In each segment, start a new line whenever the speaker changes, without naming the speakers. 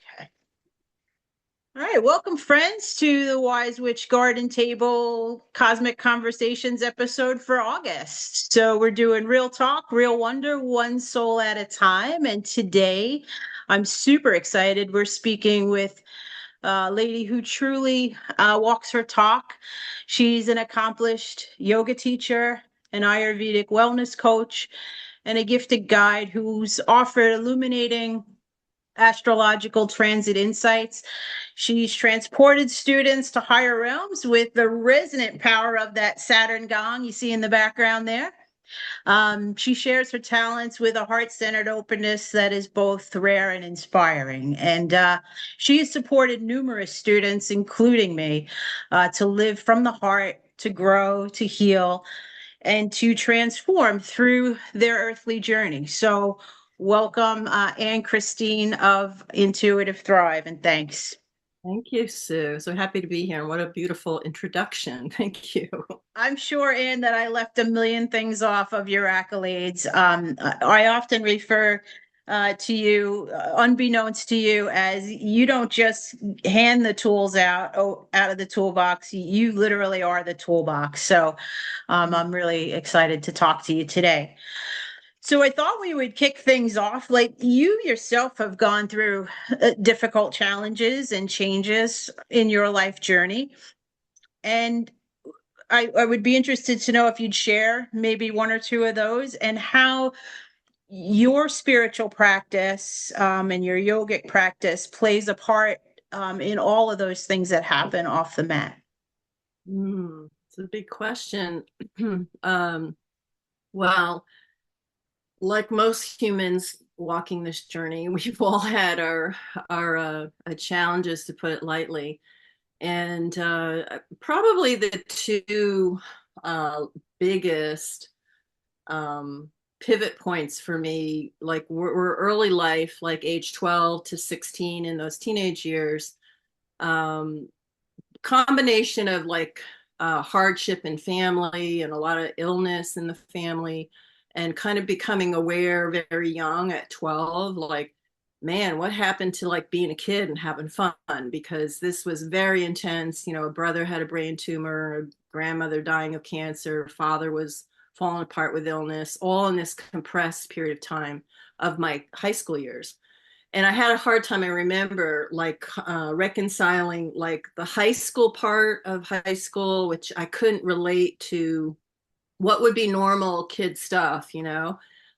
Okay. All right, welcome friends to the Wise Witch Garden Table Cosmic Conversations episode for August. So we're doing real talk, real wonder, one soul at a time. And today I'm super excited. We're speaking with a lady who truly walks her talk. She's an accomplished yoga teacher, an Ayurvedic wellness coach, and a gifted guide who's offered illuminating astrological transit insights. She's transported students to higher realms with the resonant power of that Saturn gong you see in the background there. She shares her talents with a heart centered openness that is both rare and inspiring. And she has supported numerous students, including me, to live from the heart, to grow, to heal, and to transform through their earthly journey. So, welcome, Anne Christine of Intuitive Thrive, and thanks.
Thank you, Sue. So happy to be here. And what a beautiful introduction. Thank you.
I'm sure, Anne, that I left a million things off of your accolades. I often refer to you, unbeknownst to you, as you don't just hand the tools out of the toolbox. You literally are the toolbox. So I'm really excited to talk to you today. So I thought we would kick things off. Like you yourself have gone through difficult challenges and changes in your life journey. And I would be interested to know if you'd share maybe one or two of those and how your spiritual practice and your yogic practice plays a part in all of those things that happen off the mat.
It's a big question. um, well, like most humans walking this journey, we've all had our challenges, to put it lightly. And probably the two biggest um, pivot points for me, like were early life, like age 12 to 16, in those teenage years. Um, Combination of like hardship in family and a lot of illness in the family, and kind of becoming aware very young at 12, like, man, what happened to like being a kid and having fun? Because this was very intense. A brother had a brain tumor, a grandmother dying of cancer, father was falling apart with illness, all in this compressed period of time of my high school years. And I had a hard time, I remember, like reconciling like the high school part of high school, which I couldn't relate to what would be normal kid stuff,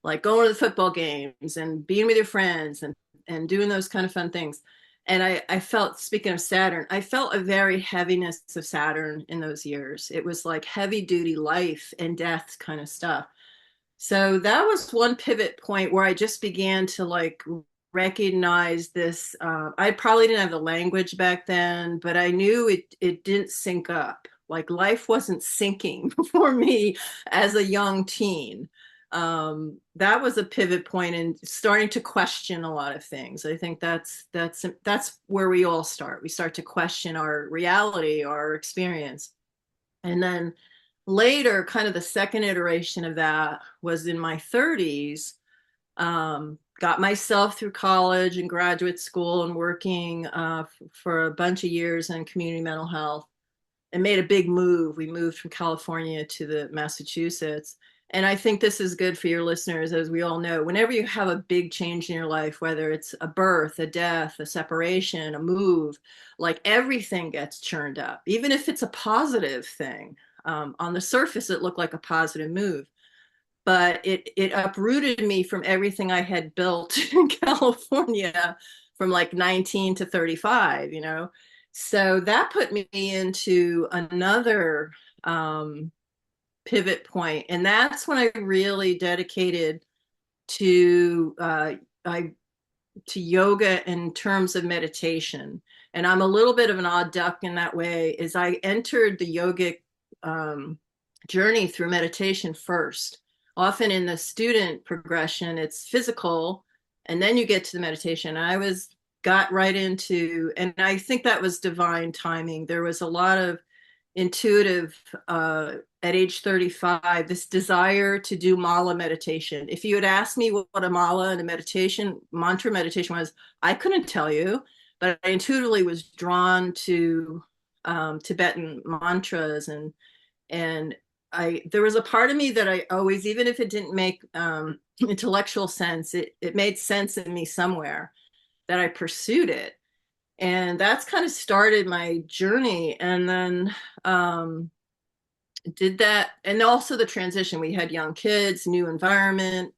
like going to the football games and being with your friends and doing those kind of fun things. And I felt, speaking of Saturn, I felt a very heaviness of Saturn in those years. It was like heavy duty life and death kind of stuff. So that was one pivot point where I just began to like recognize this. I probably didn't have the language back then, but I knew it didn't sync up. Like life wasn't syncing for me as a young teen. That was a pivot point in starting to question a lot of things. I think that's where we all start. We start to question our reality, our experience. And then later, kind of the second iteration of that was in my 30s. Got myself through college and graduate school and working for a bunch of years in community mental health, and made a big move. We moved from California to the Massachusetts. And I think this is good for your listeners. As we all know, whenever you have a big change in your life, whether it's a birth, a death, a separation, a move, like everything gets churned up, even if it's a positive thing. On the surface, it looked like a positive move, but it uprooted me from everything I had built in California from like 19 to 35, So that put me into another pivot point. And that's when I really dedicated to I to yoga in terms of meditation. And I'm a little bit of an odd duck in that way, is I entered the yogic journey through meditation first. Often in the student progression, it's physical, and then you get to the meditation. Got right into, and I think that was divine timing. There was a lot of intuitive at age 35, this desire to do mala meditation. If you had asked me what a mala and a meditation, mantra meditation was, I couldn't tell you, but I intuitively was drawn to Tibetan mantras, and there was a part of me that I always, even if it didn't make intellectual sense, it made sense in me somewhere, that I pursued it. And that's kind of started my journey. And then did that, and also the transition. We had young kids, new environment.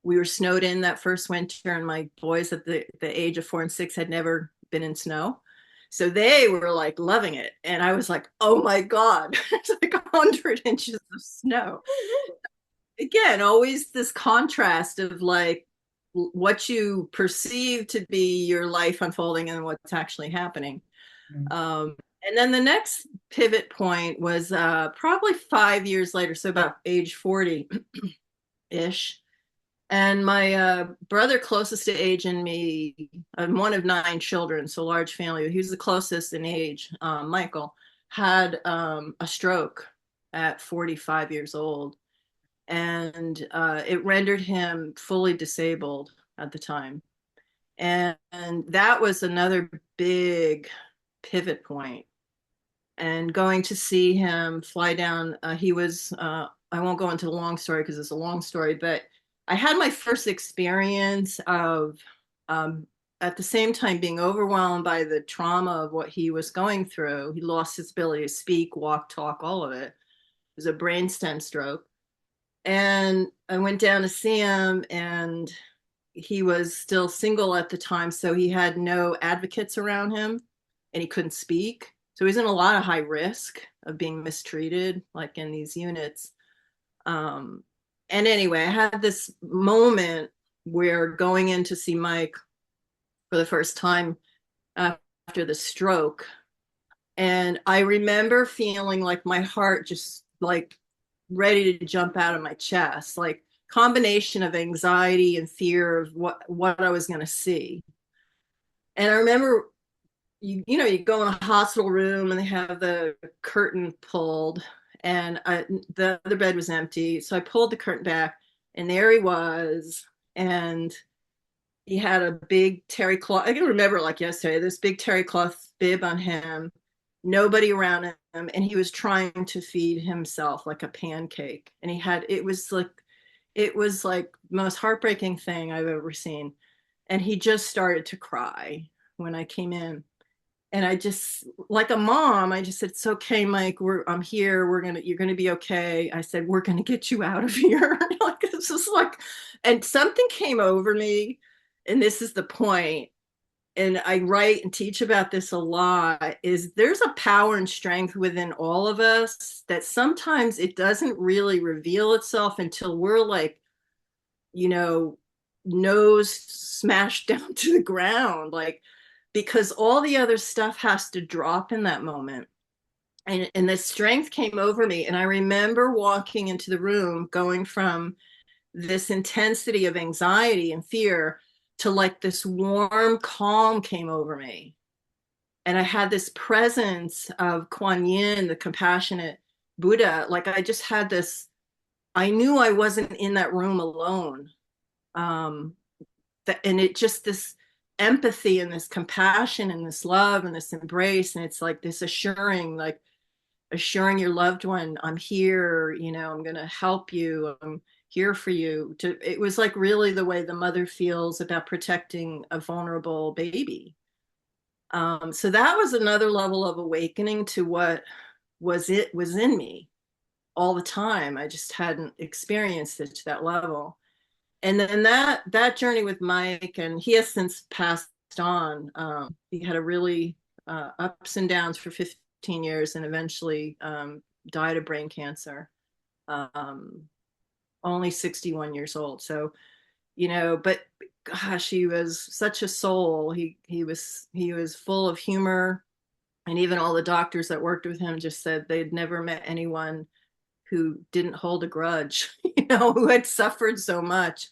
We were snowed in that first winter, and my boys at the age of 4 and 6 had never been in snow. So they were like loving it. And I was like, oh my God, it's like 100 inches of snow. Again, always this contrast of like what you perceive to be your life unfolding and what's actually happening. And then the next pivot point was probably 5 years later, so about age 40 ish. And my brother, closest to age in me, I'm one of 9 children, so large family. He was the closest in age. Michael had a stroke at 45 years old, and it rendered him fully disabled at the time. And that was another big pivot point. And going to see him fly down, he was, I won't go into the long story because it's a long story, but I had my first experience of, at the same time, being overwhelmed by the trauma of what he was going through. He lost his ability to speak, walk, talk, all of it. It was a brainstem stroke. And I went down to see him, and he was still single at the time, so he had no advocates around him, and he couldn't speak. So he's in a lot of high risk of being mistreated, like in these units. And anyway, I had this moment where going in to see Mike for the first time after the stroke, and I remember feeling like my heart just like ready to jump out of my chest, like combination of anxiety and fear of what I was going to see. And I remember, you go in a hospital room and they have the curtain pulled, and the other bed was empty. So I pulled the curtain back, and there he was. And he had a big terry cloth. I can remember like yesterday, this big terry cloth bib on him, nobody around him. And he was trying to feed himself like a pancake. And it was like the most heartbreaking thing I've ever seen. And he just started to cry when I came in. And I just, like a mom, I just said, it's okay, Mike, I'm here. You're gonna be okay. I said, we're gonna get you out of here. Like, it's just like, and something came over me, and this is the point, and I write and teach about this a lot, is there's a power and strength within all of us that sometimes it doesn't really reveal itself until we're like, nose smashed down to the ground, like, because all the other stuff has to drop in that moment. And the strength came over me. And I remember walking into the room, going from this intensity of anxiety and fear to like this warm calm came over me. And I had this presence of Kuan Yin, the compassionate Buddha. Like I just had this, I knew I wasn't in that room alone. And it just, this empathy and this compassion and this love and this embrace, and it's like this assuring your loved one, I'm here, I'm going to help you, I'm here for you. It was like really the way the mother feels about protecting a vulnerable baby. So that was another level of awakening to what was in me all the time. I just hadn't experienced it to that level. And then that journey with Mike, and he has since passed on. He had a really ups and downs for 15 years, and eventually died of brain cancer. Only 61 years old. So, but gosh, he was such a soul. He was full of humor, and even all the doctors that worked with him just said they'd never met anyone who didn't hold a grudge, who had suffered so much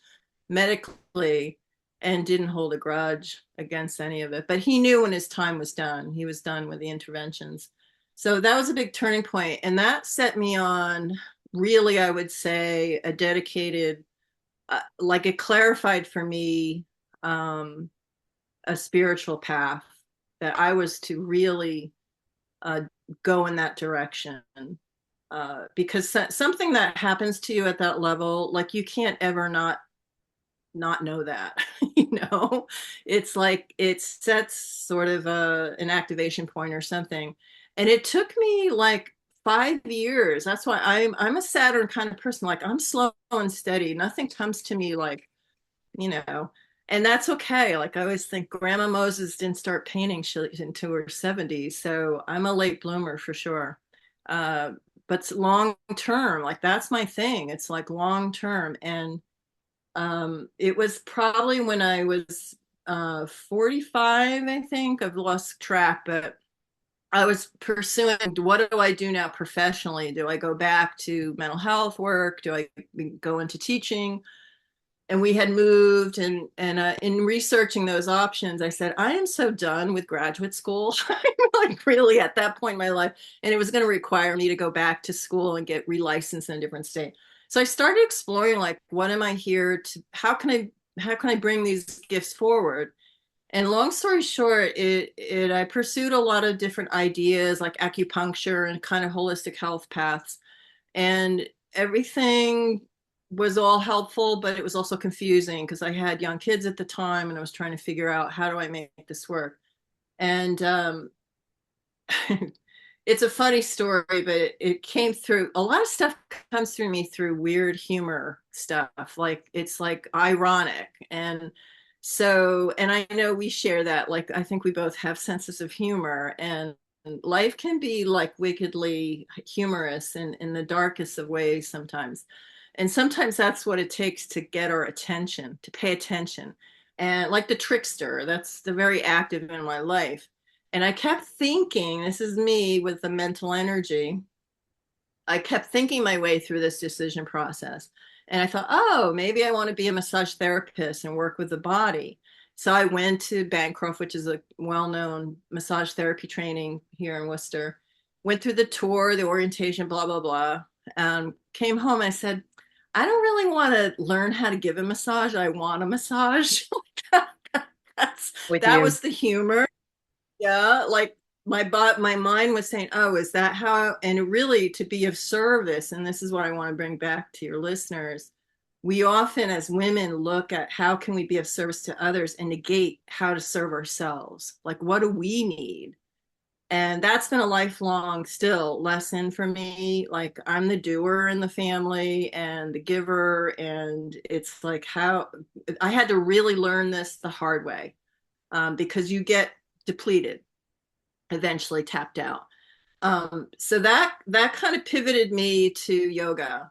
medically and didn't hold a grudge against any of it. But he knew when his time was done. He was done with the interventions. So that was a big turning point, and that set me on really, I would say, a dedicated, like it clarified for me um, a spiritual path that I was to really uh, go in that direction. Because something that happens to you at that level, like you can't ever not know that. You know, it's like it sets sort of an activation point or something. And it took me like 5 years. That's why I'm a Saturn kind of person. Like I'm slow and steady. Nothing comes to me like, you know, and that's okay. Like I always think Grandma Moses didn't start painting until her 70s. So I'm a late bloomer for sure. Uh, but long term, like that's my thing. It's like long term. And it was probably when I was 45, I think. I've lost track, but I was pursuing what do I do now professionally? Do I go back to mental health work? Do I go into teaching? And we had moved, and in researching those options, I said, I am so done with graduate school. I'm like really at that point in my life, and it was going to require me to go back to school and get relicensed in a different state. So I started exploring like, what am I here to? How can I bring these gifts forward? And long story short, I pursued a lot of different ideas like acupuncture and kind of holistic health paths, and everything was all helpful, but it was also confusing because I had young kids at the time and I was trying to figure out how do I make this work. And it's a funny story, but it came through a lot of stuff comes through me through weird humor stuff. Like it's like ironic. And so, and I know we share that. Like I think we both have senses of humor, and life can be like wickedly humorous in the darkest of ways sometimes. And sometimes that's what it takes to get our attention, to pay attention. And like the trickster, that's the very active in my life. And I kept thinking, this is me with the mental energy. I kept thinking my way through this decision process. And I thought, oh, maybe I want to be a massage therapist and work with the body. So I went to Bancroft, which is a well known massage therapy training here in Worcester, went through the tour, the orientation, blah, blah, blah. Came home. I said, I don't really want to learn how to give a massage. I want a massage. That's,
With
that
you.
was the humor. Yeah, like my mind was saying, "Oh, is that how?" And really, to be of service, and this is what I want to bring back to your listeners. We often, as women, look at how can we be of service to others and negate how to serve ourselves. Like, what do we need? And that's been a lifelong still lesson for me. Like, I'm the doer in the family and the giver, and it's like how I had to really learn this the hard way, because you get depleted, eventually tapped out. So that kind of pivoted me to yoga,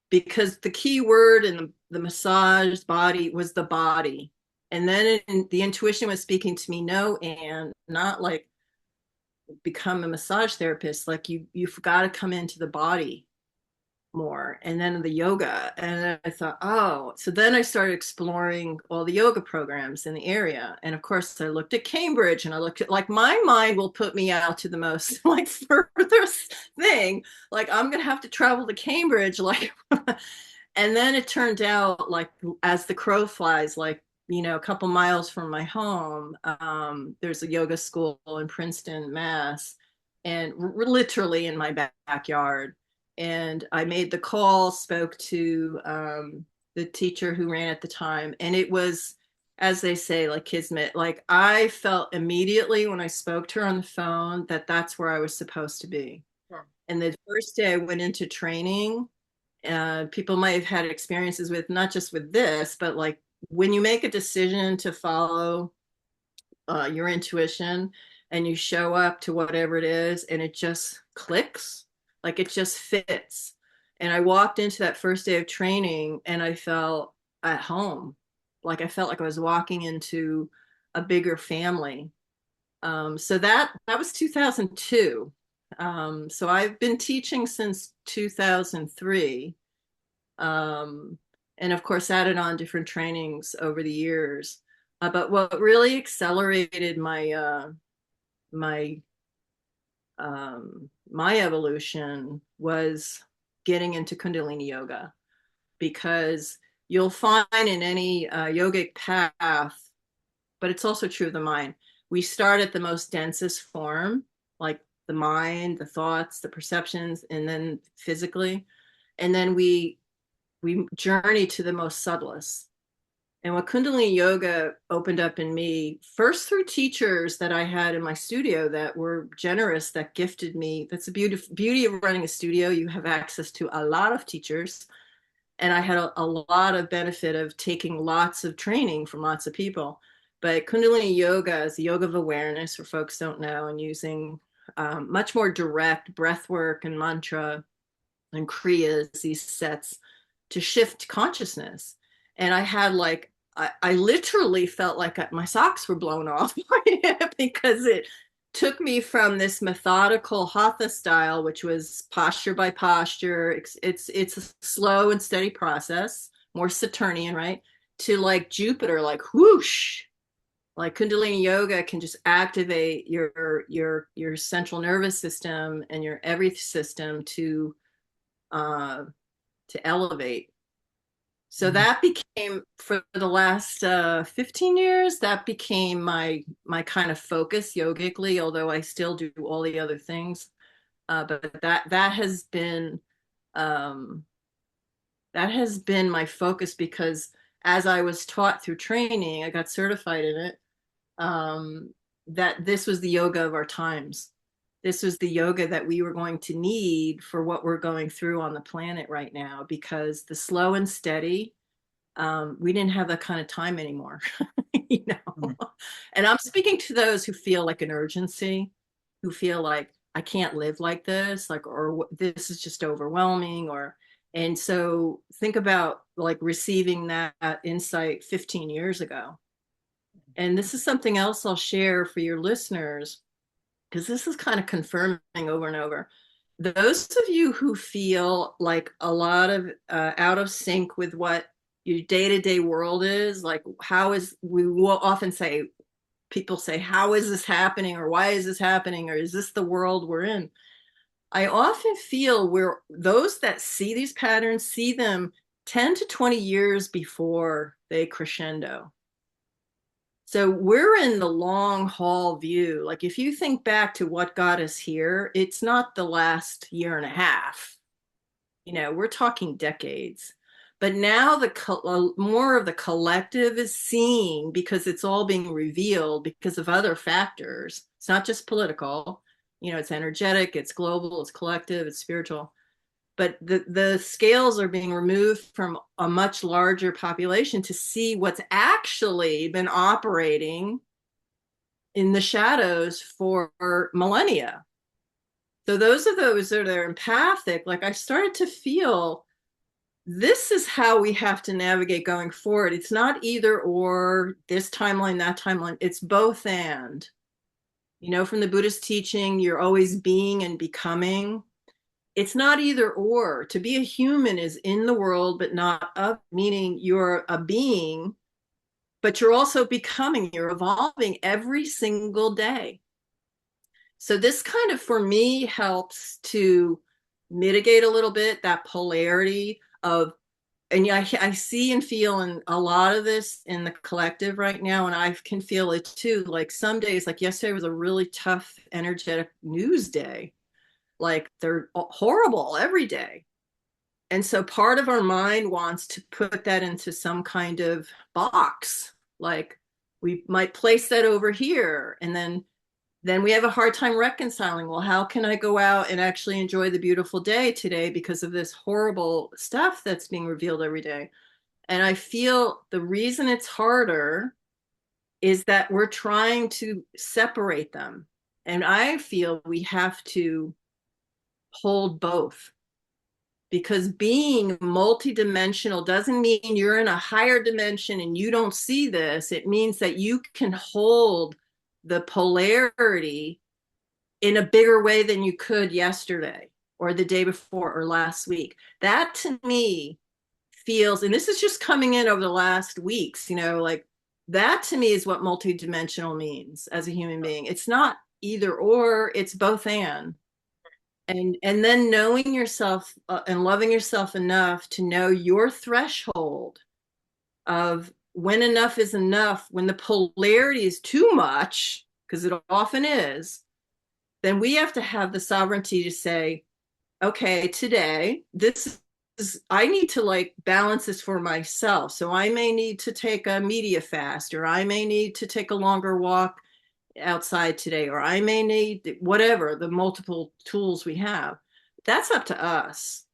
because the key word in the massage body was the body. And then the intuition was speaking to me, no, and not like become a massage therapist. Like you've got to come into the body more, and then the yoga. And then I thought, oh, so then I started exploring all the yoga programs in the area. And of course I looked at Cambridge, and I looked at, like, my mind will put me out to the most like furthest thing, like I'm gonna have to travel to Cambridge, like and then it turned out, like, as the crow flies, like, a couple miles from my home, there's a yoga school in Princeton, Mass, and literally in my backyard. And I made the call, spoke to the teacher who ran at the time, and it was, as they say, like kismet. Like I felt immediately when I spoke to her on the phone that that's where I was supposed to be.
Sure.
And the first day I went into training, people might have had experiences with, not just with this, but like when you make a decision to follow your intuition and you show up to whatever it is and it just clicks, like it just fits. And I walked into that first day of training and I felt at home. Like I felt like I was walking into a bigger family. So that was 2002. So I've been teaching since 2003. Um, and of course added on different trainings over the years. But what really accelerated my my evolution was getting into Kundalini yoga, because you'll find in any yogic path, but it's also true of the mind, we start at the most densest form, like the mind, the thoughts, the perceptions, and then physically, and then we journey to the most subtlest. And what Kundalini yoga opened up in me, first through teachers that I had in my studio that were generous, that gifted me. That's the beauty of running a studio. You have access to a lot of teachers. And I had a lot of benefit of taking lots of training from lots of people. But Kundalini yoga is the yoga of awareness, for folks don't know, and using much more direct breath work and mantra and kriyas, these sets, to shift consciousness. And I had like, I literally felt like my socks were blown off because it took me from this methodical hatha style, which was posture by posture. It's a slow and steady process, more Saturnian, right? To like Jupiter, like whoosh, like Kundalini yoga can just activate your central nervous system and your every system uh, to elevate. So that became, for the last 15 years, that became my kind of focus yogically, although I still do all the other things. But um, that has been my focus, because as I was taught through training, I got certified in it, that this was the yoga of our times. This was the yoga that we were going to need for what we're going through on the planet right now, because the slow and steady, we didn't have that kind of time anymore, you know. And I'm speaking to those who feel like an urgency, who feel like I can't live like this, like, or this is just overwhelming, or, and so think about like receiving that insight 15 years ago. And this is something else I'll share for your listeners, because this is kind of confirming over and over. Those of you who feel like a lot of out of sync with what your day-to-day world is, like how is, we will often say, people say, how is this happening, or why is this happening, or is this the world we're in? I often feel we're, those that see these patterns see them 10 to 20 years before they crescendo. So we're in the long haul view. Like if you think back to what got us here, it's not the last year and a half. You know, we're talking decades. But now the more of the collective is seeing, because it's all being revealed because of other factors. It's not just political. You know, it's energetic, it's global, it's collective, it's spiritual. But the scales are being removed from a much larger population to see what's actually been operating in the shadows for millennia. So those that are empathic, like I started to feel this is how we have to navigate going forward. It's not either or, this timeline, that timeline. It's both and. You know, from the Buddhist teaching, you're always being and becoming. It's not either or. To be a human is in the world, but not of, meaning you're a being, but you're also becoming, you're evolving every single day. So this kind of, for me, helps to mitigate a little bit that polarity of, and yeah, I see and feel in a lot of this in the collective right now, and I can feel it too. Like some days, like yesterday was a really tough, energetic news day. Like they're horrible every day. And so part of our mind wants to put that into some kind of box. Like we might place that over here, and then we have a hard time reconciling, well, how can I go out and actually enjoy the beautiful day today because of this horrible stuff that's being revealed every day? And I feel the reason it's harder is that we're trying to separate them. And I feel we have to hold both, because being multidimensional doesn't mean you're in a higher dimension and you don't see this. It means that you can hold the polarity in a bigger way than you could yesterday or the day before or last week. That to me feels, and this is just coming in over the last weeks, you know, like that to me is what multidimensional means as a human being. It's not either or, it's both and then knowing yourself and loving yourself enough to know your threshold of when enough is enough, when the polarity is too much, because it often is, then we have to have the sovereignty to say, okay, today, this is, I need to like balance this for myself. So I may need to take a media fast, or I may need to take a longer walk outside today, or I may need whatever the multiple tools we have. That's up to us.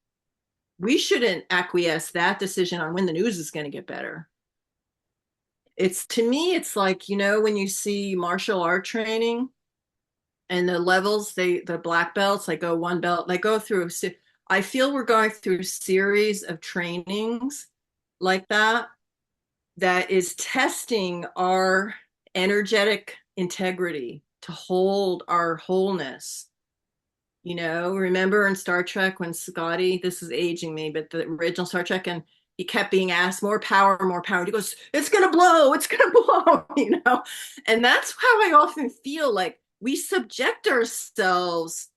We shouldn't acquiesce that decision on when the news is going to get better. It's to me, it's like, when you see martial art training and the levels, the black belts, like go one belt, like go through. I feel we're going through a series of trainings like that is testing our energetic integrity to hold our wholeness. Remember in Star Trek when Scotty, this is aging me, but the original Star Trek, and he kept being asked more power, more power. He goes, it's going to blow, it's going to blow, And that's how I often feel like we subject ourselves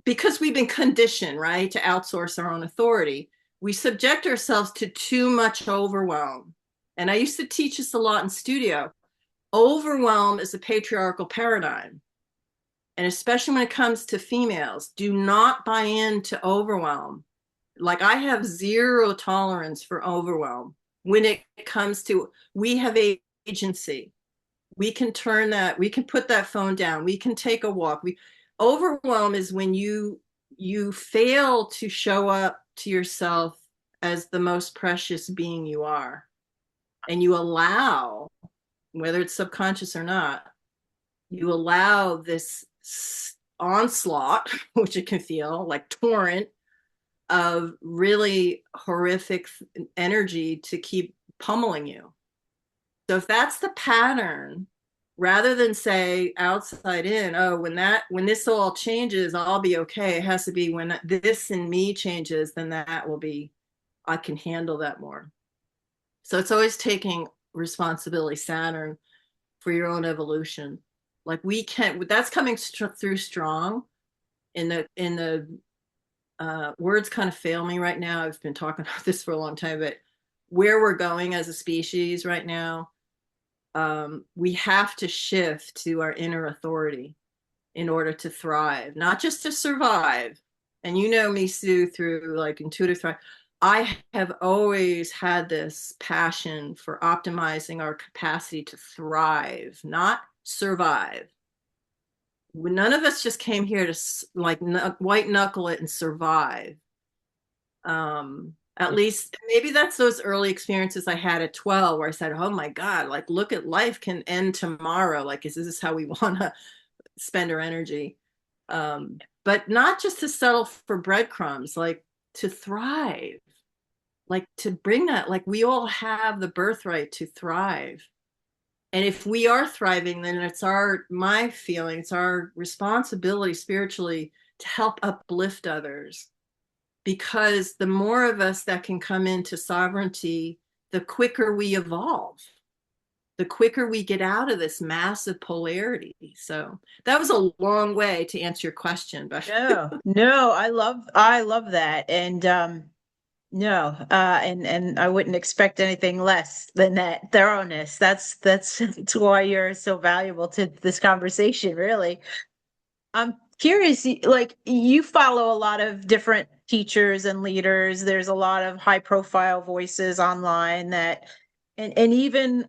because we've been conditioned, right, to outsource our own authority. We subject ourselves to too much overwhelm. And I used to teach this a lot in studio. Overwhelm is a patriarchal paradigm. And especially when it comes to females, do not buy into overwhelm. Like I have zero tolerance for overwhelm. When it comes to, we have agency. We can turn that, we can put that phone down. We can take a walk. Overwhelm is when you fail to show up to yourself as the most precious being you are. And you allow, whether it's subconscious or not, you allow this onslaught, which it can feel like torrent of really horrific energy to keep pummeling you. So if that's the pattern, rather than say outside in, oh, when this all changes, I'll be okay. It has to be when this in me changes, then that will be, I can handle that more. So it's always taking responsibility, Saturn, for your own evolution. Like we can't, that's coming through strong in the words kind of fail me right now. I've been talking about this for a long time, but where we're going as a species right now, we have to shift to our inner authority in order to thrive, not just to survive. And me, Sue, through like Intuitive Thrive. I have always had this passion for optimizing our capacity to thrive, not survive. None of us just came here to like white knuckle it and survive. At least maybe that's those early experiences I had at 12 where I said, oh my God, like look at life can end tomorrow. Like, is this how we want to spend our energy? But not just to settle for breadcrumbs, like to thrive, like to bring that, like we all have the birthright to thrive. And if we are thriving, then it's my feeling, it's our responsibility spiritually to help uplift others. Because the more of us that can come into sovereignty, the quicker we evolve, the quicker we get out of this massive polarity. So that was a long way to answer your question, but
no, I love that. And no, and I wouldn't expect anything less than that thoroughness. That's why you're so valuable to this conversation, really. I'm curious, like you follow a lot of different teachers and leaders. There's a lot of high profile voices online that and even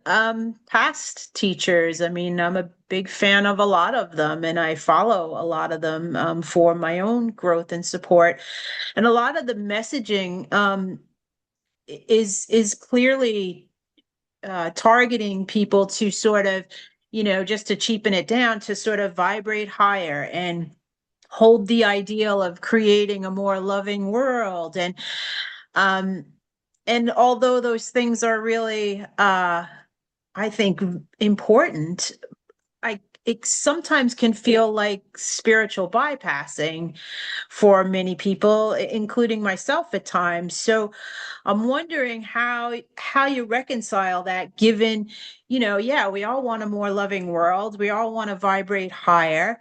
past teachers. I mean, I'm a big fan of a lot of them and I follow a lot of them for my own growth and support. And a lot of the messaging is clearly targeting people to sort of, just to cheapen it down, to sort of vibrate higher and hold the ideal of creating a more loving world. Um, and although those things are really, I think, important, it sometimes can feel like spiritual bypassing for many people, including myself at times. So I'm wondering how you reconcile that, given, yeah, we all want a more loving world. We all want to vibrate higher.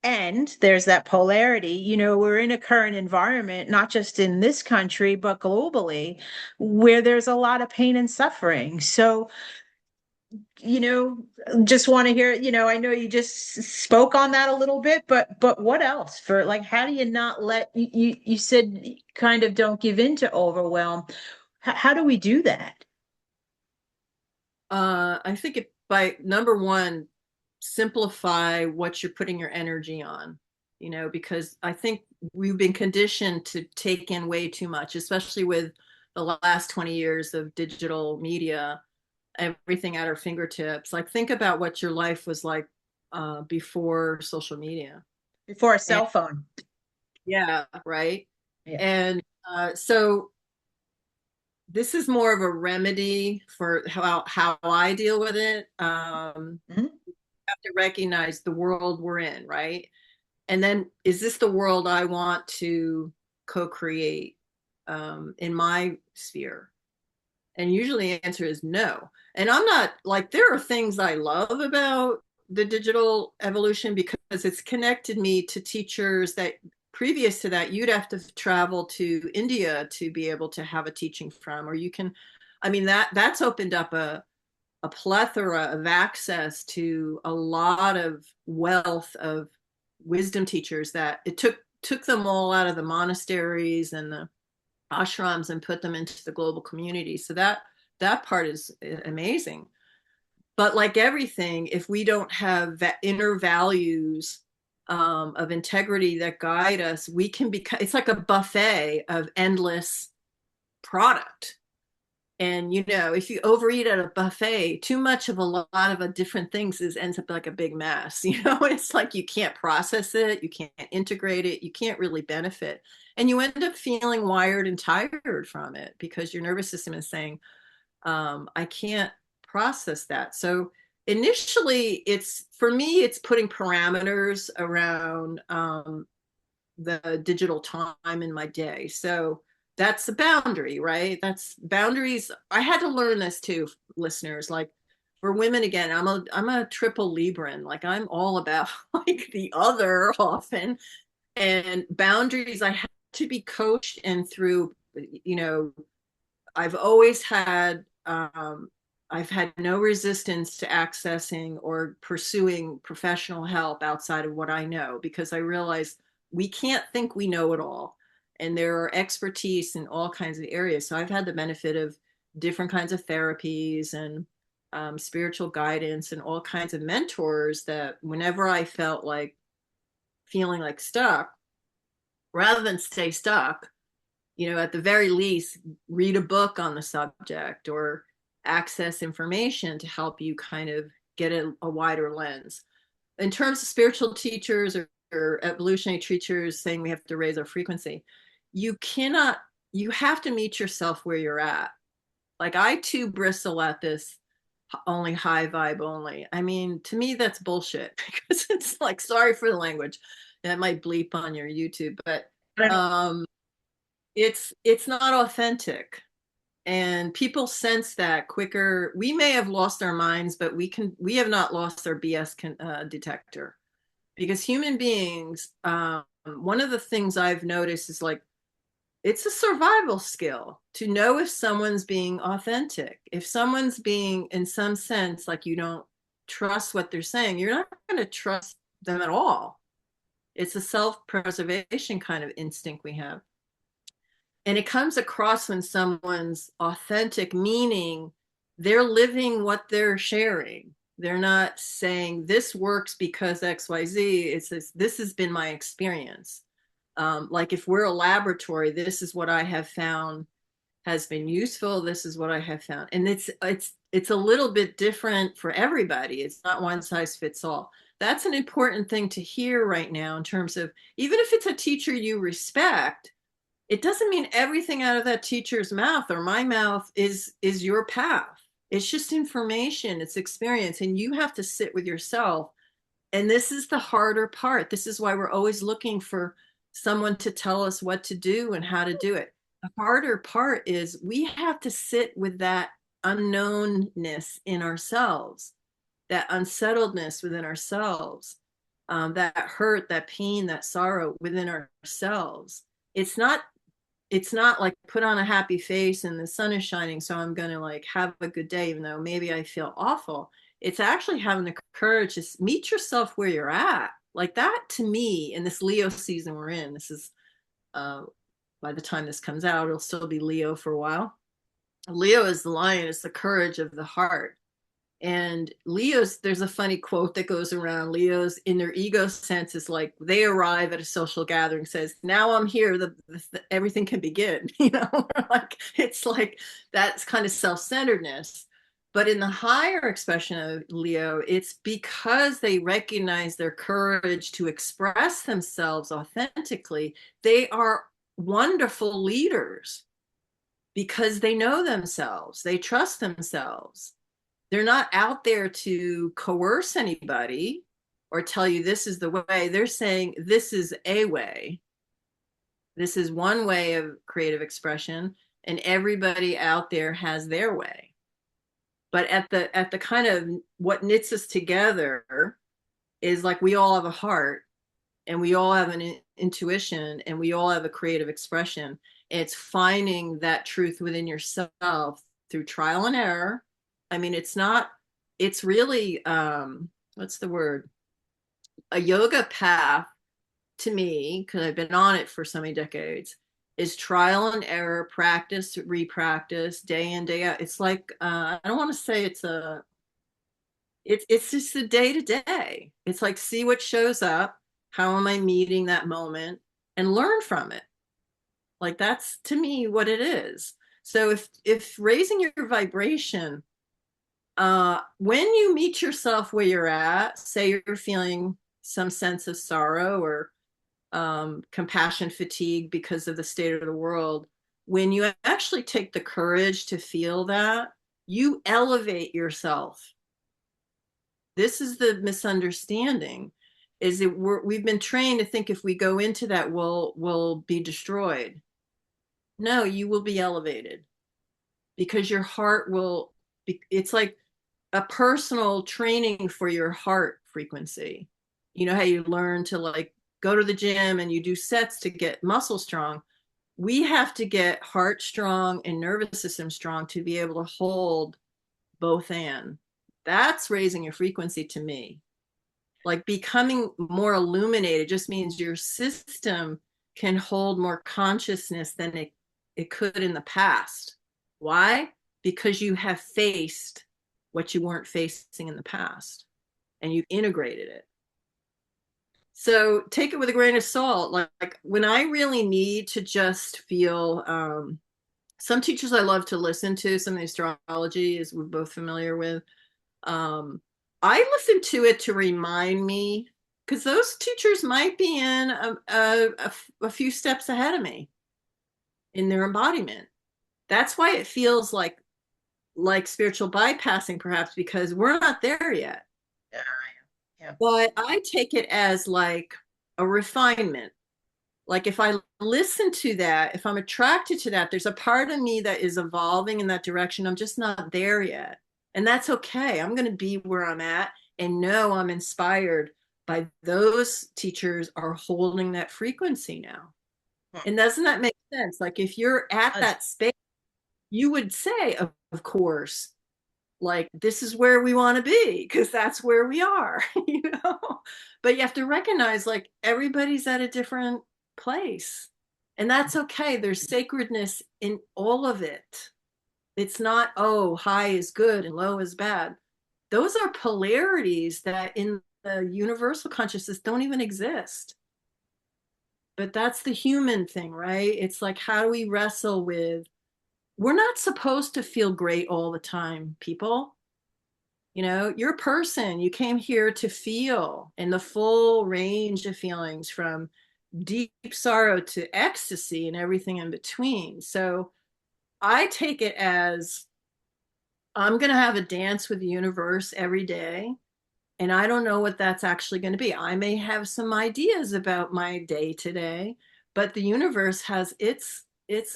And there's that polarity. We're in a current environment, not just in this country, but globally, where there's a lot of pain and suffering. So, you know, just want to hear, I know you just spoke on that a little bit, but what else for, like, how do you not let you said kind of don't give in to overwhelm. How do we do that?
I think it by number one, simplify what you're putting your energy on, because I think we've been conditioned to take in way too much, especially with the last 20 years of digital media, everything at our fingertips. Like, think about what your life was like before social media.
Before a
And
cell phone.
yeah, right.
Yeah.
And so this is more of a remedy for how I deal with it.
Mhm.
Have to recognize the world we're in, right? And then, is this the world I want to co-create in my sphere? And usually the answer is no. And I'm not like, there are things I love about the digital evolution because it's connected me to teachers that previous to that you'd have to travel to India to be able to have a teaching from, or you can, I mean, that's opened up a plethora of access to a lot of wealth of wisdom teachers that it took them all out of the monasteries and the ashrams and put them into the global community. So that part is amazing. But like everything, if we don't have that inner values of integrity that guide us, we can become, it's like a buffet of endless product. And if you overeat at a buffet, too much of a lot of a different things ends up like a big mess. It's like you can't process it, you can't integrate it, you can't really benefit. And you end up feeling wired and tired from it because your nervous system is saying, I can't process that. So initially, it's for me, it's putting parameters around the digital time in my day. So that's the boundary, right? That's boundaries. I had to learn this too, listeners. Like, for women, again, I'm a triple Libran. Like, I'm all about like the other often, and boundaries. I have to be coached, and through, I've always had I've had no resistance to accessing or pursuing professional help outside of what I know, because I realize we can't think we know it all. And there are expertise in all kinds of areas. So I've had the benefit of different kinds of therapies and spiritual guidance and all kinds of mentors that whenever I felt like feeling like stuck, rather than stay stuck, at the very least, read a book on the subject or access information to help you kind of get a wider lens. In terms of spiritual teachers or evolutionary teachers saying we have to raise our frequency, you cannot, you have to meet yourself where you're at. Like, I too bristle at this only high vibe only. I mean, to me, that's bullshit because it's like, sorry for the language. That might bleep on your YouTube, but um, it's not authentic, and people sense that quicker. We may have lost our minds, but we have not lost our BS detector, because human beings, one of the things I've noticed is, like, it's a survival skill to know if someone's being authentic. If someone's being, in some sense, like, you don't trust what they're saying, you're not going to trust them at all. It's a self-preservation kind of instinct we have. And it comes across when someone's authentic, meaning they're living what they're sharing. They're not saying this works because XYZ. It's this has been my experience. Like, if we're a laboratory, this is what I have found has been useful. This is what I have found. And it's a little bit different for everybody. It's not one size fits all. That's an important thing to hear right now, in terms of, even if it's a teacher you respect, it doesn't mean everything out of that teacher's mouth or my mouth is your path. It's just information, it's experience, and you have to sit with yourself And this is the harder part. This is why we're always looking for someone to tell us what to do and how to do it. The harder part is we have to sit with that unknownness in ourselves, that unsettledness within ourselves, that hurt, that pain, that sorrow within ourselves. It's not it's not like put on a happy face and the sun is shining, so I'm going to like have a good day, even though maybe I feel awful. It's actually having the courage to meet yourself where you're at. Like that to me, in this Leo season we're in, this is, uh, by the time this comes out, it'll still be Leo for a while. Leo is the lion, it's the courage of the heart. And Leos, there's a funny quote that goes around. Leos, in their ego sense, is like they arrive at a social gathering, says, "Now I'm here, everything can begin." Like it's like that's kind of self-centeredness. But in the higher expression of Leo, it's because they recognize their courage to express themselves authentically. They are wonderful leaders because they know themselves, they trust themselves. They're not out there to coerce anybody or tell you this is the way. They're saying this is a way. This is one way of creative expression, and everybody out there has their way. But at the kind of what knits us together is like we all have a heart and we all have an intuition and we all have a creative expression. It's finding that truth within yourself through trial and error. I mean, it's really, what's the word? A yoga path to me, because I've been on it for so many decades, is trial and error, practice, repractice, day in, day out. It's like, I don't want to say it's just a day to day. It's like, see what shows up. How am I meeting that moment and learn from it? Like that's to me what it is. So if raising your vibration, when you meet yourself where you're at, say you're feeling some sense of sorrow or compassion fatigue because of the state of the world, when you actually take the courage to feel that, you elevate yourself. This is the misunderstanding, is that we've been trained to think if we go into that, we'll be destroyed. No, you will be elevated because your heart will be, it's like a personal training for your heart frequency. You know how you learn to like go to the gym and you do sets to get muscle strong. We have to get heart strong and nervous system strong to be able to hold both and. That's raising your frequency to me. Like becoming more illuminated just means your system can hold more consciousness than it could in the past. Why? Because you have faced what you weren't facing in the past and you integrated it. So take it with a grain of salt. Like when I really need to just feel, some teachers I love to listen to, some of the astrology is we're both familiar with. I listen to it to remind me, because those teachers might be in a few steps ahead of me in their embodiment. That's why it feels like spiritual bypassing, perhaps, because we're not there yet.
Yeah, yeah.
But I take it as like a refinement. Like if I listen to that, if I'm attracted to that, there's a part of me that is evolving in that direction. I'm just not there yet. And that's okay. I'm going to be where I'm at and know I'm inspired by those teachers are holding that frequency now. And doesn't that make sense? Like if you're at that space, you would say, of course, like this is where we want to be because that's where we are, you know. But you have to recognize like everybody's at a different place, and that's okay. There's sacredness in all of it. It's not, oh, high is good and low is bad. Those are polarities that in the universal consciousness don't even exist. But that's the human thing, right? It's like, how do we wrestle with, we're not supposed to feel great all the time, people. You know, you're a person. You came here to feel in the full range of feelings from deep sorrow to ecstasy and everything in between. So I take it as I'm going to have a dance with the universe every day. And I don't know what that's actually going to be. I may have some ideas about my day today, but the universe has its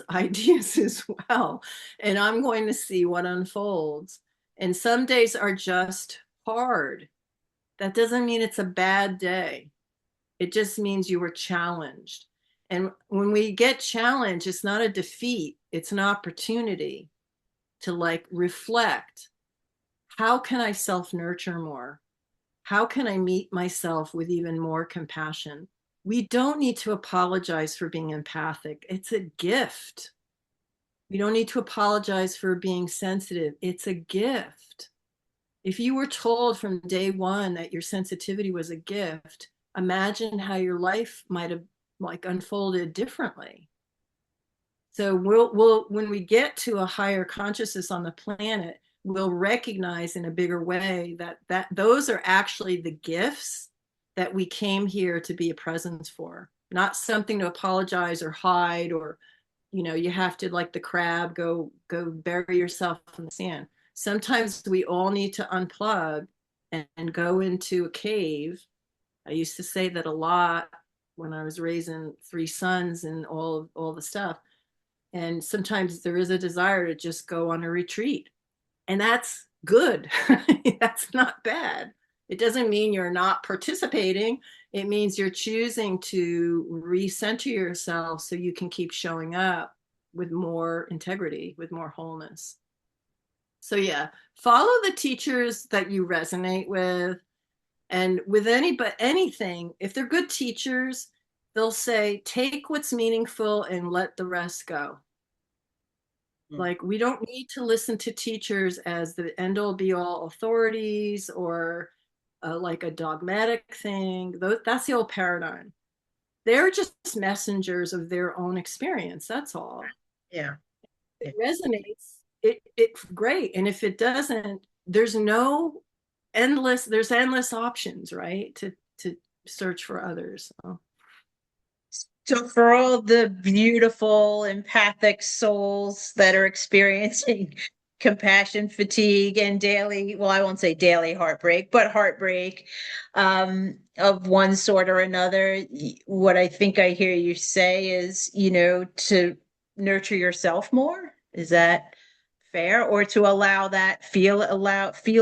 ideas as well. And I'm going to see what unfolds. And some days are just hard. That doesn't mean it's a bad day. It just means you were challenged. And when we get challenged, it's not a defeat, it's an opportunity to like reflect. How can I self nurture more? How can I meet myself with even more compassion? We don't need to apologize for being empathic. It's a gift. We don't need to apologize for being sensitive. It's a gift. If you were told from day one that your sensitivity was a gift, imagine how your life might have like unfolded differently. So we'll when we get to a higher consciousness on the planet, we'll recognize in a bigger way that those are actually the gifts that we came here to be a presence for, not something to apologize or hide, or you have to, like the crab, go bury yourself in the sand. Sometimes we all need to unplug and go into a cave. I used to say that a lot when I was raising three sons and all the stuff. And sometimes there is a desire to just go on a retreat. And that's good. That's not bad. It doesn't mean you're not participating. It means you're choosing to recenter yourself so you can keep showing up with more integrity, with more wholeness. So, yeah, follow the teachers that you resonate with. And with anything, if they're good teachers, they'll say, take what's meaningful and let the rest go. Like, we don't need to listen to teachers as the end all be all authorities, or like a dogmatic thing. That's the old paradigm. They're just messengers of their own experience. That's all.
Yeah.
If it resonates, it's great. And if it doesn't, there's endless options, right? To search for others.
So for all the beautiful empathic souls that are experiencing compassion fatigue and daily, well, I won't say daily heartbreak, but heartbreak of one sort or another, what I think I hear you say is, to nurture yourself more. Is that fair? Or to feel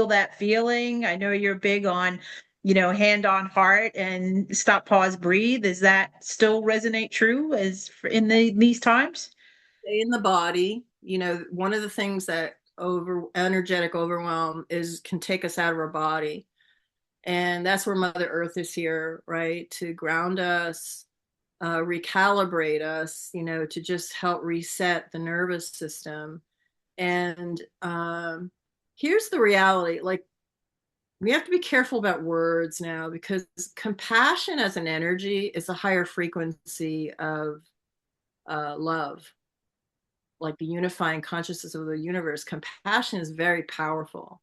that feeling? I know you're big on hand on heart and stop, pause, breathe. Is that still resonate true as in these times?
Stay in the body. One of the things that energetic overwhelm can take us out of our body. And that's where Mother Earth is here, right? To ground us, recalibrate us, to just help reset the nervous system. And here's the reality, like, we have to be careful about words now, because compassion as an energy is a higher frequency of love, like the unifying consciousness of the universe. Compassion is very powerful.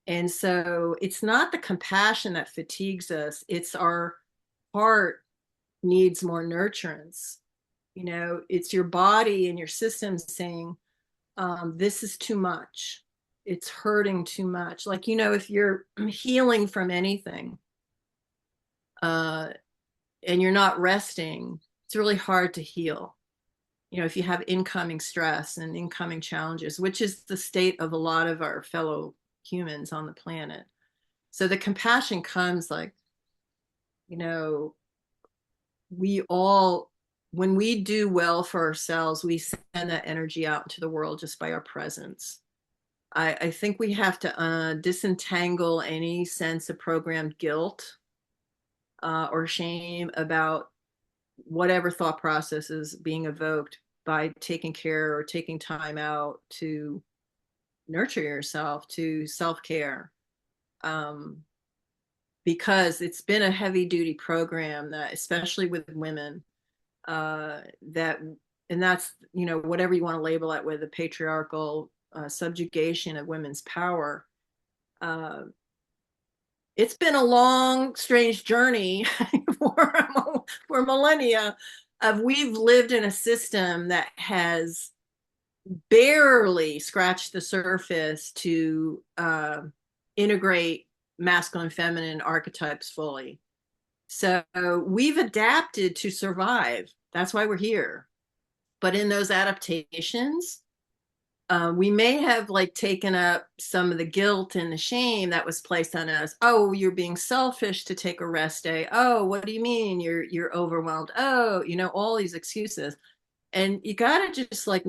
And so it's not the compassion that fatigues us, it's our heart needs more nurturance. It's your body and your system saying, this is too much. It's hurting too much. Like, if you're healing from anything and you're not resting, it's really hard to heal. If you have incoming stress and incoming challenges, which is the state of a lot of our fellow humans on the planet. So the compassion comes like, we all, when we do well for ourselves, we send that energy out into the world just by our presence. I think we have to disentangle any sense of programmed guilt or shame about whatever thought process is being evoked by taking care or taking time out to nurture yourself, to self-care. Because it's been a heavy duty program that, especially with women, and that's, whatever you want to label it with, the patriarchal subjugation of women's power. It's been a long, strange journey for millennia we've lived in a system that has barely scratched the surface to integrate masculine, feminine archetypes fully. So we've adapted to survive. That's why we're here. But in those adaptations, we may have like taken up some of the guilt and the shame that was placed on us. Oh, you're being selfish to take a rest day. Oh, what do you mean you're overwhelmed? Oh, all these excuses. And you got to just like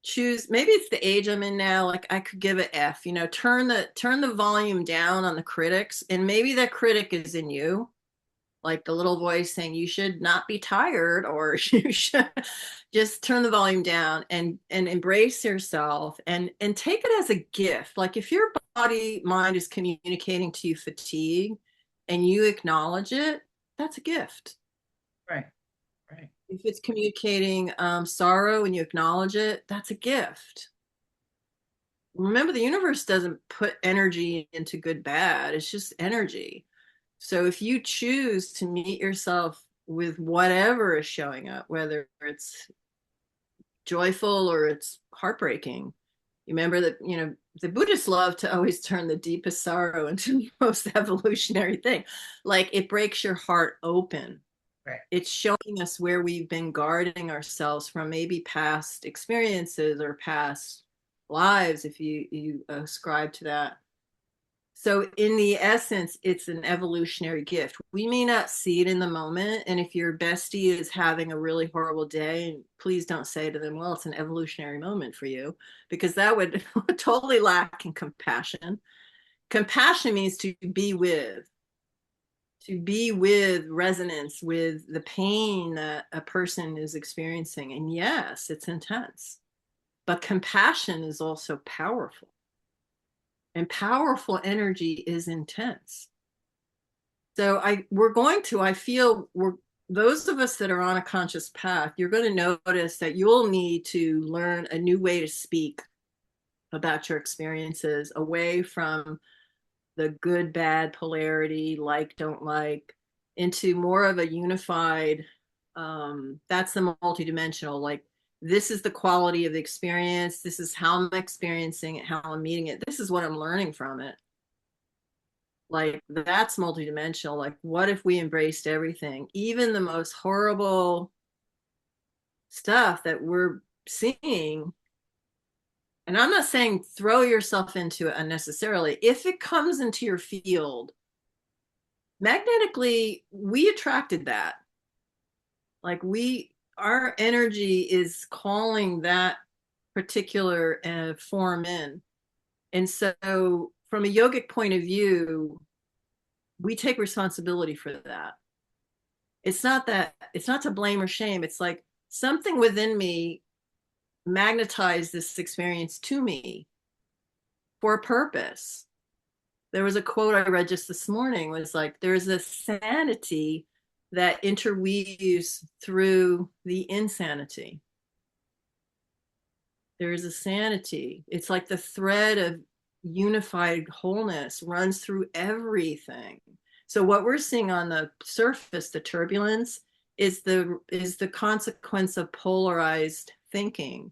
choose. Maybe it's the age I'm in now. Like I could give it F, turn the volume down on the critics, and maybe that critic is in you, like the little voice saying you should not be tired, or you should just turn the volume down and embrace yourself and take it as a gift. Like if your body mind is communicating to you fatigue and you acknowledge it, that's a gift.
Right. Right.
If it's communicating sorrow and you acknowledge it, that's a gift. Remember, the universe doesn't put energy into good bad, it's just energy. So if you choose to meet yourself with whatever is showing up, whether it's joyful or it's heartbreaking, remember that, the Buddhists love to always turn the deepest sorrow into the most evolutionary thing. Like it breaks your heart open.
Right.
It's showing us where we've been guarding ourselves from maybe past experiences or past lives, if you ascribe to that. So in the essence, it's an evolutionary gift. We may not see it in the moment. And if your bestie is having a really horrible day, please don't say to them, well, it's an evolutionary moment for you, because that would totally lack in compassion. Compassion means to be with resonance with the pain that a person is experiencing. And yes, it's intense, but compassion is also powerful. And powerful energy is intense. So I feel those of us that are on a conscious path, you're going to notice that you'll need to learn a new way to speak about your experiences, away from the good, bad polarity, like, don't like, into more of a unified, that's the multidimensional, like, this is the quality of the experience. This is how I'm experiencing it, how I'm meeting it. This is what I'm learning from it. Like that's multidimensional. Like what if we embraced everything, even the most horrible stuff that we're seeing? And I'm not saying throw yourself into it unnecessarily. If it comes into your field, magnetically, we attracted that. Like our energy is calling that particular form in. And so from a yogic point of view, we take responsibility for that. It's not to blame or shame. It's like something within me magnetized this experience to me for a purpose. There was a quote I read just this morning, was like, there's a sanity that interweaves through the insanity. There is a sanity. It's like the thread of unified wholeness runs through everything. So what we're seeing on the surface, the turbulence, is the consequence of polarized thinking,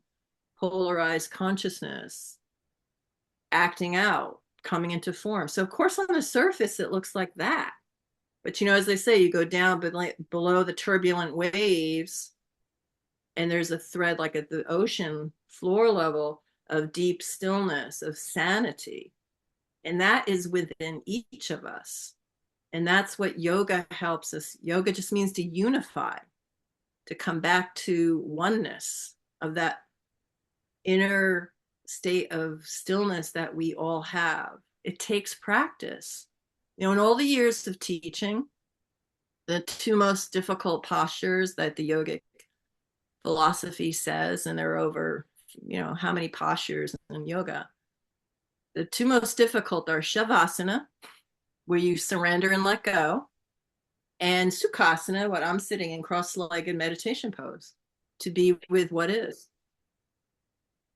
polarized consciousness, acting out, coming into form. So of course on the surface it looks like that. But as they say, you go down below the turbulent waves, and there's a thread like at the ocean floor level of deep stillness, of sanity. And that is within each of us. And that's what yoga helps us. Yoga just means to unify, to come back to oneness of that inner state of stillness that we all have. It takes practice. In all the years of teaching, the two most difficult postures that the yogic philosophy says, and there are over, how many postures in yoga. The two most difficult are Shavasana, where you surrender and let go, and Sukhasana, what I'm sitting in, cross-legged meditation pose, to be with what is.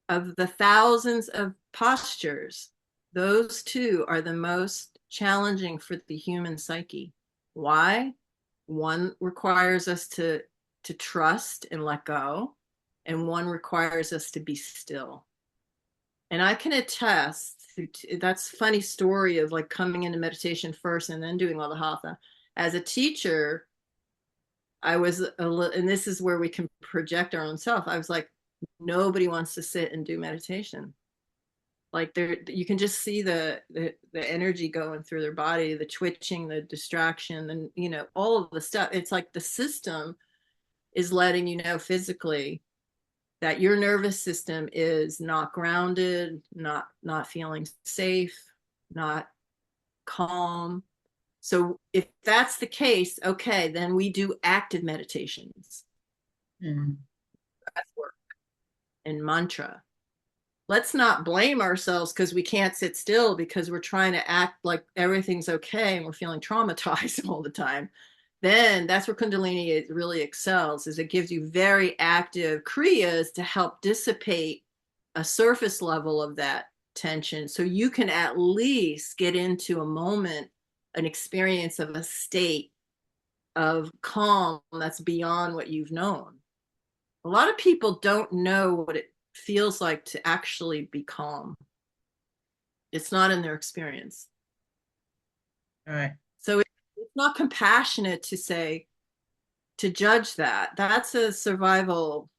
Of the thousands of postures, those two are the most challenging for the human psyche. Why? One requires us to trust and let go, and one requires us to be still. And I can attest that's a funny story of like coming into meditation first and then doing all the hatha. As a teacher, I was and this is where we can project our own self. I was like, nobody wants to sit and do meditation. Like there, you can just see the energy going through their body, the twitching, the distraction, and all of the stuff. It's like the system is letting you know physically that your nervous system is not grounded, not feeling safe, not calm. So if that's the case, okay, then we do active meditations, breath work, and mantra. Let's not blame ourselves because we can't sit still because we're trying to act like everything's okay and we're feeling traumatized all the time. Then that's where Kundalini really excels, is it gives you very active kriyas to help dissipate a surface level of that tension so you can at least get into a moment, an experience of a state of calm that's beyond what you've known. A lot of people don't know what it feels like to actually be calm. It's not in their experience.
All right.
So it's not compassionate to say, to judge that. That's a survival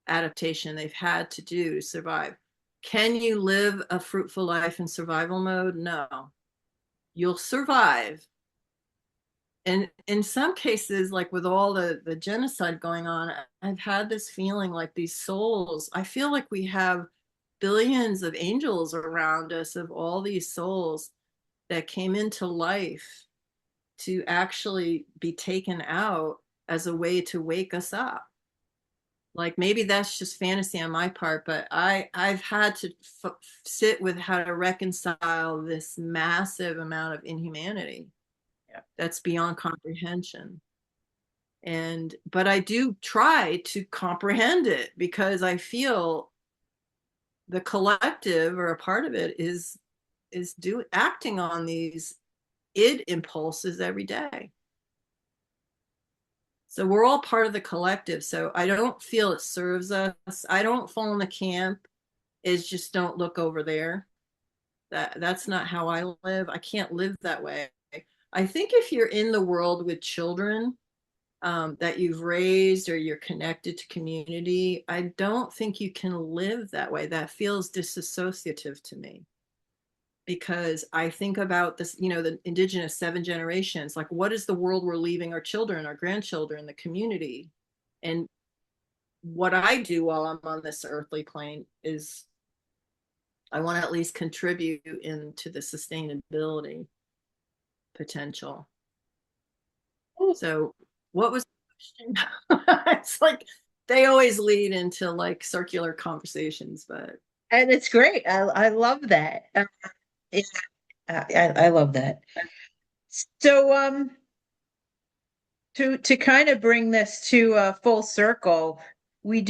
adaptation they've had to do to survive. Can you live a fruitful life in survival mode? No. You'll survive. And in some cases, like with all the genocide going on, I've had this feeling like these souls, I feel like we have billions of angels around us, of all these souls that came into life to actually be taken out as a way to wake us up. Like maybe that's just fantasy on my part, but I've had to sit with how to reconcile this massive amount of inhumanity that's beyond comprehension. But I do try to comprehend it because I feel the collective, or a part of it, is acting on these id impulses every day. So we're all part of the collective. So I don't feel it serves us. I don't fall in the camp is just don't look over there. That's not how I live. I can't live that way. I think if you're in the world with children that you've raised, or you're connected to community, I don't think you can live that way. That feels disassociative to me, because I think about this, the indigenous 7 generations, like what is the world we're leaving our children, our grandchildren, the community. And what I do while I'm on this earthly plane is I want to at least contribute into the sustainability potential. So what was the question? It's like they always lead into like circular conversations, but
And it's great. I love that. Yeah, I love that. So to kind of bring this to a full circle, we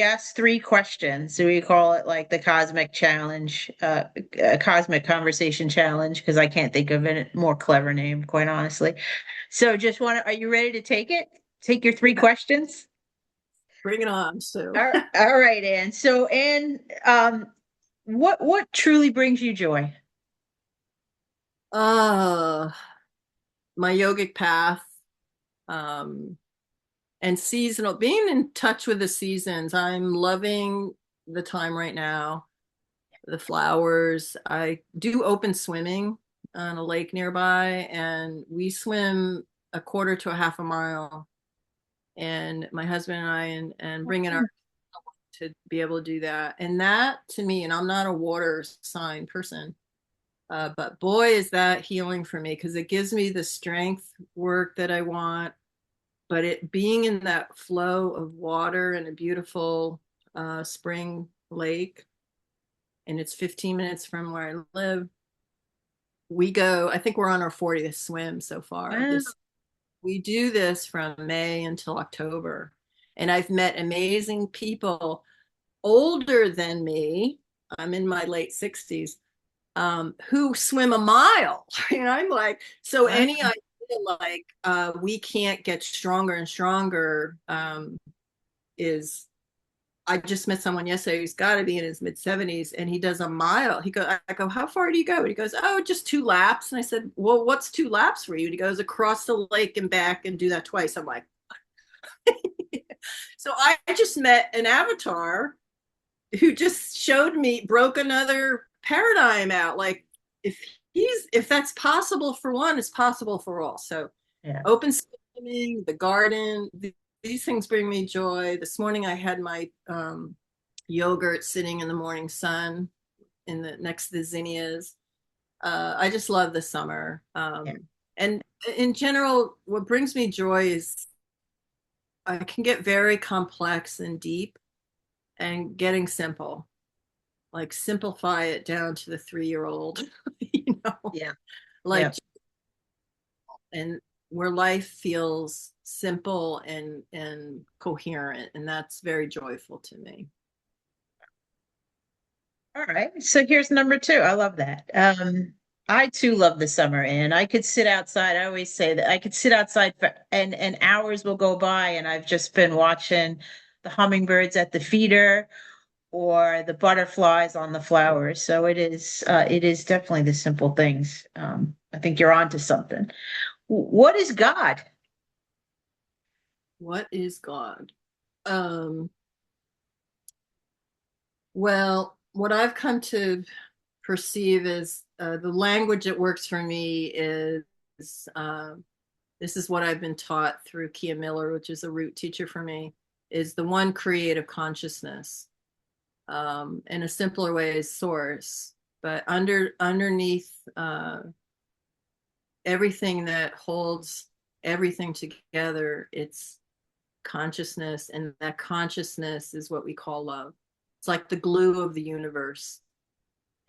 ask 3 questions. So we call it like the cosmic challenge, cosmic conversation challenge, because I can't think of a more clever name, quite honestly. So are you ready to take it? Take your 3 questions?
bring it on. So
All right, Anne. So Anne, what truly brings you joy?
uh my yogic path, um and seasonal, being in touch with the seasons. I'm loving the time right now, the flowers. I do open swimming on a lake nearby, and we swim a quarter to a half a mile, and my husband and I, and bring in our to be able to do that. And that to me, and I'm not a water sign person, but boy is that healing for me, because it gives me the strength work that I want. But it being in that flow of water in a beautiful spring lake, and it's 15 minutes from where I live. We go, I think we're on our 40th swim so far.
Wow.
We do this from May until October. And I've met amazing people older than me. I'm in my late 60s, who swim a mile. And I'm like, so
Wow.
any idea like we can't get stronger and stronger is I just met someone yesterday who's got to be in his mid 70s, and he does a mile. I go, how far do you go? And he goes, oh, just 2 laps. And I said, well, what's 2 laps for you? And he goes, across the lake and back and do that twice. I'm like, so I just met an avatar who just showed me, broke another paradigm out. Like if that's possible for one, it's possible for all. So
Yeah.
open swimming, the garden, these things bring me joy. This morning I had my yogurt sitting in the morning sun next to the zinnias. I just love the summer.
Yeah.
And in general, what brings me joy is I can get very complex and deep, and getting simple, like simplify it down to the 3-year-old, you know,
Yeah.
like,
Yeah.
and where life feels simple and coherent, and that's very joyful to me.
All right. So here's number two. I love that. I too love the summer, and I could sit outside. I always say that I could sit outside for, and hours will go by, and I've just been watching the hummingbirds at the feeder or the butterflies on the flowers. So it is definitely the simple things. I think you're onto something. What is God?
What is God? Um, well, what I've come to perceive is the language that works for me is uh, this is what I've been taught through Kia Miller, which is a root teacher for me, is the one creative consciousness. In a simpler way is source, but underneath everything that holds everything together, it's consciousness, and that consciousness is what we call love. It's like the glue of the universe.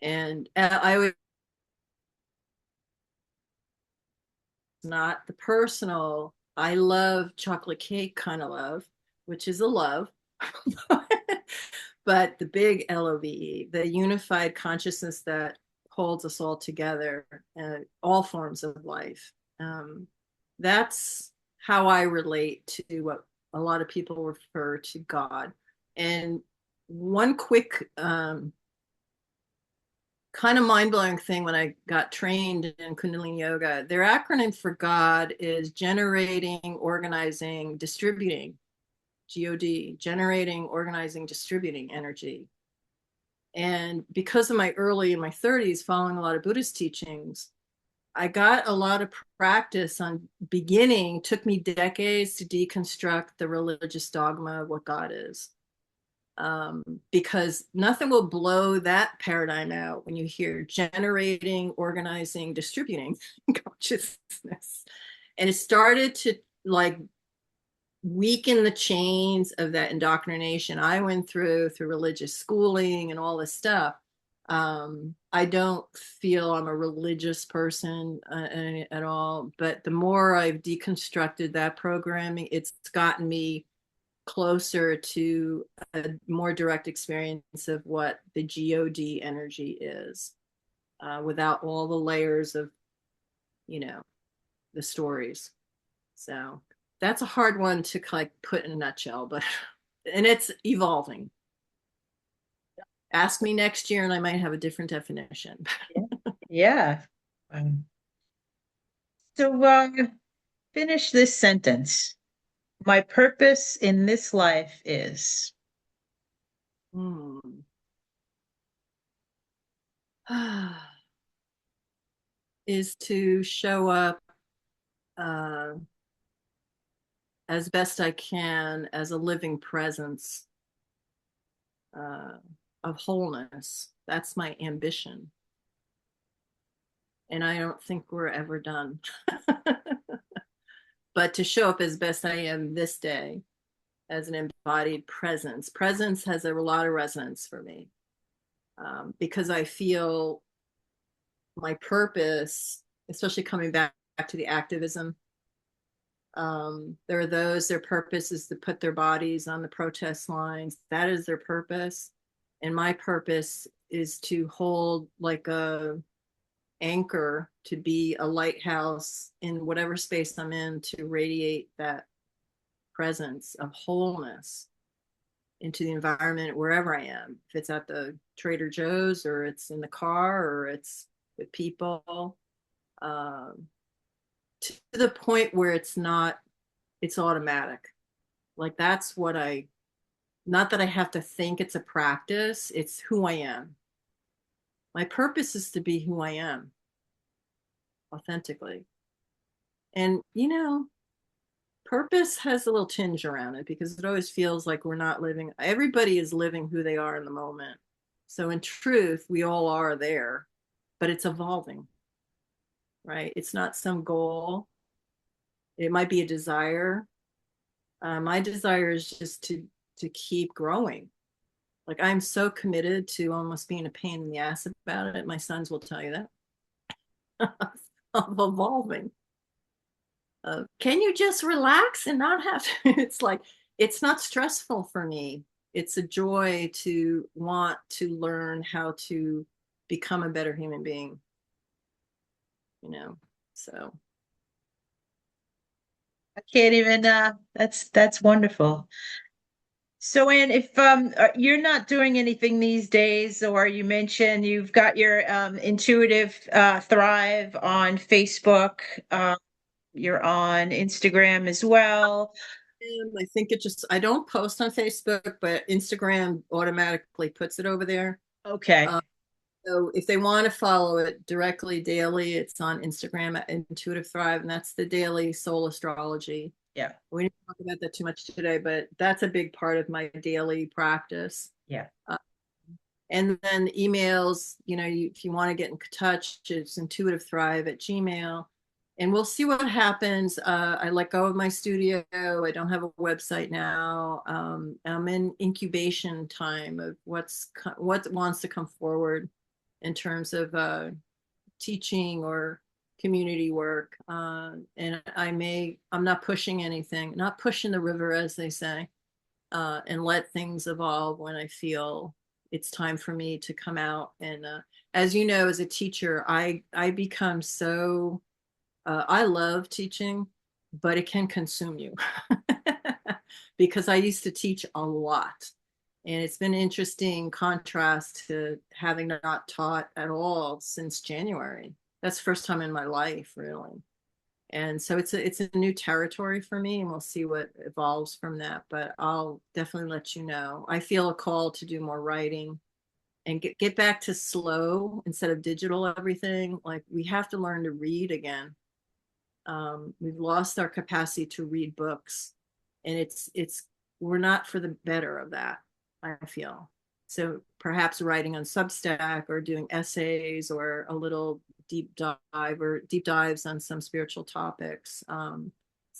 And I would not the personal, I love chocolate cake kind of love, which is a love. But the big LOVE, the unified consciousness that holds us all together, all forms of life. That's how I relate to what a lot of people refer to God. And one quick kind of mind-blowing thing when I got trained in Kundalini Yoga, their acronym for God is generating, organizing, distributing. God, generating, organizing, distributing energy. And because of my early in my 30s following a lot of Buddhist teachings, I got a lot of practice on beginning. Took me decades to deconstruct the religious dogma of what God is. Because nothing will blow that paradigm out when you hear generating, organizing, distributing consciousness. And it started to like weaken the chains of that indoctrination I went through religious schooling and all this stuff. I don't feel I'm a religious person at all, but the more I've deconstructed that programming, it's gotten me closer to a more direct experience of what the God energy is, without all the layers of, you know, the stories. So that's a hard one to like put in a nutshell, but and it's evolving. Ask me next year and I might have a different definition.
Yeah. Um, so finish this sentence. My purpose in this life is.
Hmm. Is to show up uh, as best I can as a living presence uh, of wholeness. That's my ambition. And I don't think we're ever done. But to show up as best I am this day as an embodied presence. Presence has a lot of resonance for me, because I feel my purpose, especially coming back to the activism. There are those, their purpose is to put their bodies on the protest lines. That is their purpose. And my purpose is to hold like a anchor, to be a lighthouse in whatever space I'm in, to radiate that presence of wholeness. into the environment wherever I am. If it's at the Trader Joe's or it's in the car or it's with people, to the point where it's automatic. Like that's what not that I have to think it's a practice, it's who I am. My purpose is to be who I am authentically. And, purpose has a little tinge around it because it always feels like we're not living, everybody is living who they are in the moment. So in truth, we all are there, but it's evolving, right? It's not some goal. It might be a desire. My desire is just to keep growing. Like I'm so committed to almost being a pain in the ass about it. My sons will tell you that. Of evolving. Can you just relax and not have to? It's like, it's not stressful for me. It's a joy to want to learn how to become a better human being, so.
I can't even, that's wonderful. So, Anne, if you're not doing anything these days, or you mentioned you've got your Intuitive Thrive on Facebook, you're on Instagram as well.
I think I don't post on Facebook, but Instagram automatically puts it over there.
Okay.
So if they want to follow it directly daily, it's on Instagram at Intuitive Thrive, and that's the daily soul astrology.
Yeah.
We didn't talk about that too much today, but that's a big part of my daily practice.
Yeah.
And then emails, if you want to get in touch, it's intuitivethrive@gmail.com. And we'll see what happens. I let go of my studio. I don't have a website now. I'm in incubation time of what wants to come forward in terms of teaching or community work. And I'm not pushing anything, not pushing the river, as they say, and let things evolve when I feel it's time for me to come out. And as you know, as a teacher, I become so, I love teaching, but it can consume you because I used to teach a lot. And it's been an interesting contrast to having not taught at all since January. That's the first time in my life, really. And so it's a new territory for me, and we'll see what evolves from that. But I'll definitely let you know. I feel a call to do more writing and get back to slow instead of digital everything. Like we have to learn to read again. We've lost our capacity to read books, and we're not for the better of that, I feel. So perhaps writing on Substack or doing essays or a little deep dives on some spiritual topics, so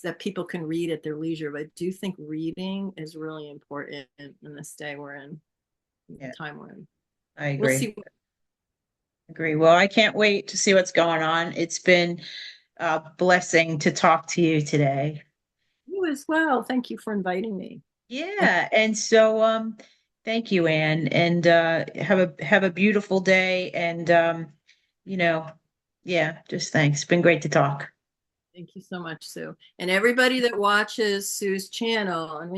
that people can read at their leisure. But I do think reading is really important in this day we're in, the time we're in.
I agree.
We'll see.
Agree. Well, I can't wait to see what's going on. It's been a blessing to talk to you today.
You as well. Thank you for inviting me.
Yeah. And so thank you, Anne. And have a beautiful day. And just thanks. It's been great to talk.
Thank you so much, Sue. And everybody that watches Sue's channel,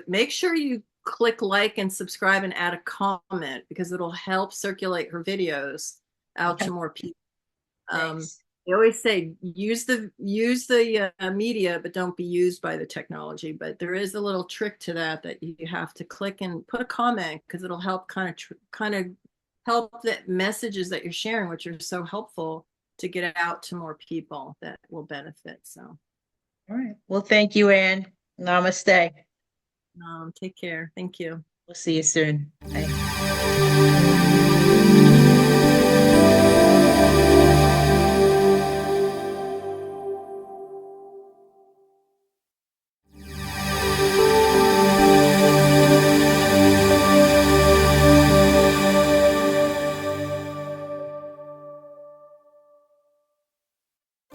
make sure you click like and subscribe and add a comment because it'll help circulate her videos out to more people. They always say use the media, but don't be used by the technology. But there is a little trick to that you have to click and put a comment because it'll help kind of help the messages that you're sharing, which are so helpful, to get it out to more people that will benefit. So,
all right. Well, thank you, Anne. Namaste.
Take care. Thank you.
We'll see you soon. Bye.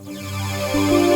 Thank you.